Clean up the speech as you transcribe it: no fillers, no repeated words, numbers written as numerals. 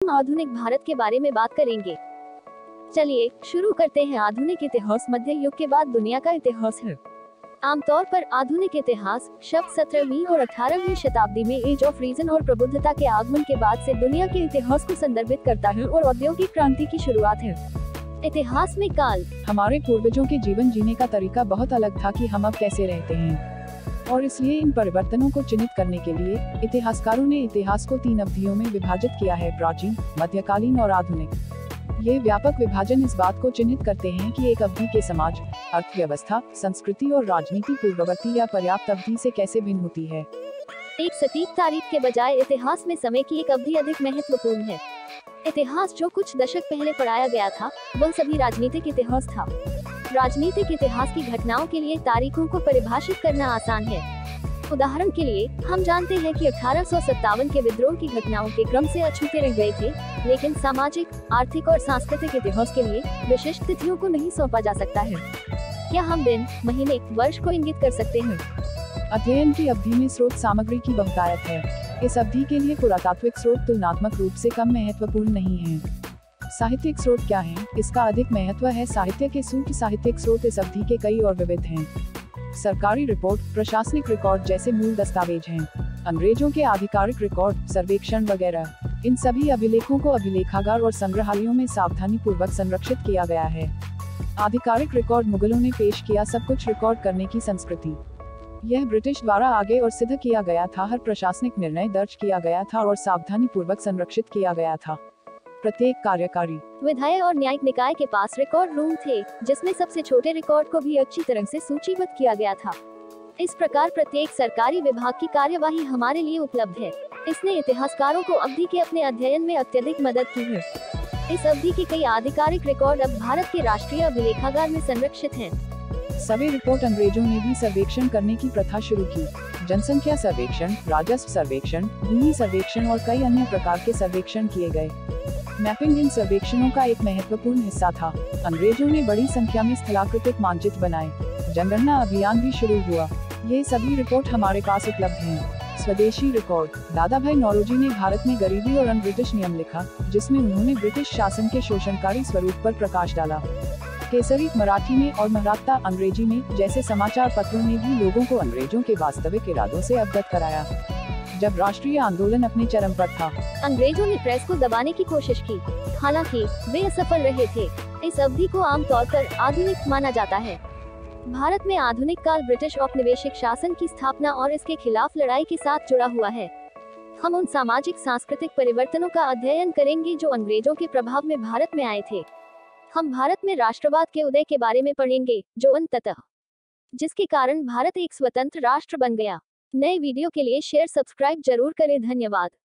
हम आधुनिक भारत के बारे में बात करेंगे। चलिए शुरू करते हैं। आधुनिक इतिहास मध्य युग के बाद दुनिया का इतिहास है। आमतौर पर आधुनिक इतिहास शब्द 17वीं और 18वीं शताब्दी में एज ऑफ रीजन और प्रबुद्धता के आगमन के बाद से दुनिया के इतिहास को संदर्भित करता है और औद्योगिक क्रांति की शुरुआत है। इतिहास में काल। हमारे पूर्वजों के जीवन जीने का तरीका बहुत अलग था कि हम अब कैसे रहते हैं, और इसलिए इन परिवर्तनों को चिन्हित करने के लिए इतिहासकारों ने इतिहास को 3 अवधियों में विभाजित किया है: प्राचीन, मध्यकालीन और आधुनिक। ये व्यापक विभाजन इस बात को चिन्हित करते हैं कि एक अवधि के समाज, अर्थव्यवस्था, संस्कृति और राजनीति पूर्ववर्ती या पर्याप्त अवधि से कैसे भिन्न होती है। एक सटीक तारीख के बजाय इतिहास में समय की एक अवधि अधिक महत्वपूर्ण है। इतिहास जो कुछ दशक पहले पढ़ाया गया था वह सभी राजनीतिक इतिहास था। राजनीतिक इतिहास की घटनाओं के लिए तारीखों को परिभाषित करना आसान है। उदाहरण के लिए हम जानते हैं कि 1857 के विद्रोह की घटनाओं के क्रम से अछूते रह गए थे, लेकिन सामाजिक, आर्थिक और सांस्कृतिक इतिहास के लिए विशिष्ट तिथियों को नहीं सौंपा जा सकता है। क्या हम दिन, महीने, वर्ष को इंगित कर सकते हैं? अध्ययन की अवधि में स्रोत सामग्री की बहुतायत है। इस अवधि के लिए पुरातात्विक स्रोत तुलनात्मक रूप से कम महत्वपूर्ण नहीं हैं। साहित्यिक स्रोत क्या हैं? इसका अधिक महत्व है। साहित्य के सूत्र साहित्यिक स्रोत इस अवधि के कई और विविध हैं। सरकारी रिपोर्ट, प्रशासनिक रिकॉर्ड जैसे मूल दस्तावेज हैं। अंग्रेजों के आधिकारिक रिकॉर्ड, सर्वेक्षण वगैरह। इन सभी अभिलेखों को अभिलेखागार और संग्रहालयों में सावधानी पूर्वक संरक्षित किया गया है। आधिकारिक रिकॉर्ड मुगलों ने पेश किया सब कुछ रिकॉर्ड करने की संस्कृति। यह ब्रिटिश द्वारा आगे और सिद्ध किया गया था। हर प्रशासनिक निर्णय दर्ज किया गया था और सावधानी पूर्वक संरक्षित किया गया था। प्रत्येक कार्यकारी, विधायी और न्यायिक निकाय के पास रिकॉर्ड रूम थे, जिसमें सबसे छोटे रिकॉर्ड को भी अच्छी तरह से सूचीबद्ध किया गया था। इस प्रकार प्रत्येक सरकारी विभाग की कार्यवाही हमारे लिए उपलब्ध है। इसने इतिहासकारों को अवधि के अपने अध्ययन में अत्यधिक मदद की है। इस अवधि के कई आधिकारिक रिकॉर्ड अब भारत के राष्ट्रीय अभिलेखागार में संरक्षित हैं। सर्वे रिपोर्ट, अंग्रेजों ने भी सर्वेक्षण करने की प्रथा शुरू की। जनसंख्या सर्वेक्षण, राजस्व सर्वेक्षण, भूमि सर्वेक्षण और कई अन्य प्रकार के सर्वेक्षण किए गए। मैपिंग इन सर्वेक्षणों का एक महत्वपूर्ण हिस्सा था। अंग्रेजों ने बड़ी संख्या में स्थलाकृतिक मानचित्र बनाए। जनगणना अभियान भी शुरू हुआ। ये सभी रिपोर्ट हमारे पास उपलब्ध हैं। स्वदेशी रिकॉर्ड, दादा भाई नौरोजी ने भारत में गरीबी और अन ब्रिटिश नियम लिखा, जिसमें उन्होंने ब्रिटिश शासन के शोषणकारी स्वरूप पर प्रकाश डाला। केसरी मराठी में और मराठा अंग्रेजी में जैसे समाचार पत्रों ने भी लोगों को अंग्रेजों के वास्तविक इरादों से अवगत कराया। जब राष्ट्रीय आंदोलन अपने चरम पर था, अंग्रेजों ने प्रेस को दबाने की कोशिश की, हालांकि वे असफल रहे थे। इस अवधि को आमतौर पर आधुनिक माना जाता है। भारत में आधुनिक काल ब्रिटिश औपनिवेशिक शासन की स्थापना और इसके खिलाफ लड़ाई के साथ जुड़ा हुआ है। हम उन सामाजिक सांस्कृतिक परिवर्तनों का अध्ययन करेंगे जो अंग्रेजों के प्रभाव में भारत में आए थे। हम भारत में राष्ट्रवाद के उदय के बारे में पढ़ेंगे, जो अंततः जिसके कारण भारत एक स्वतंत्र राष्ट्र बन गया। नए वीडियो के लिए शेयर सब्सक्राइब जरूर करें। धन्यवाद।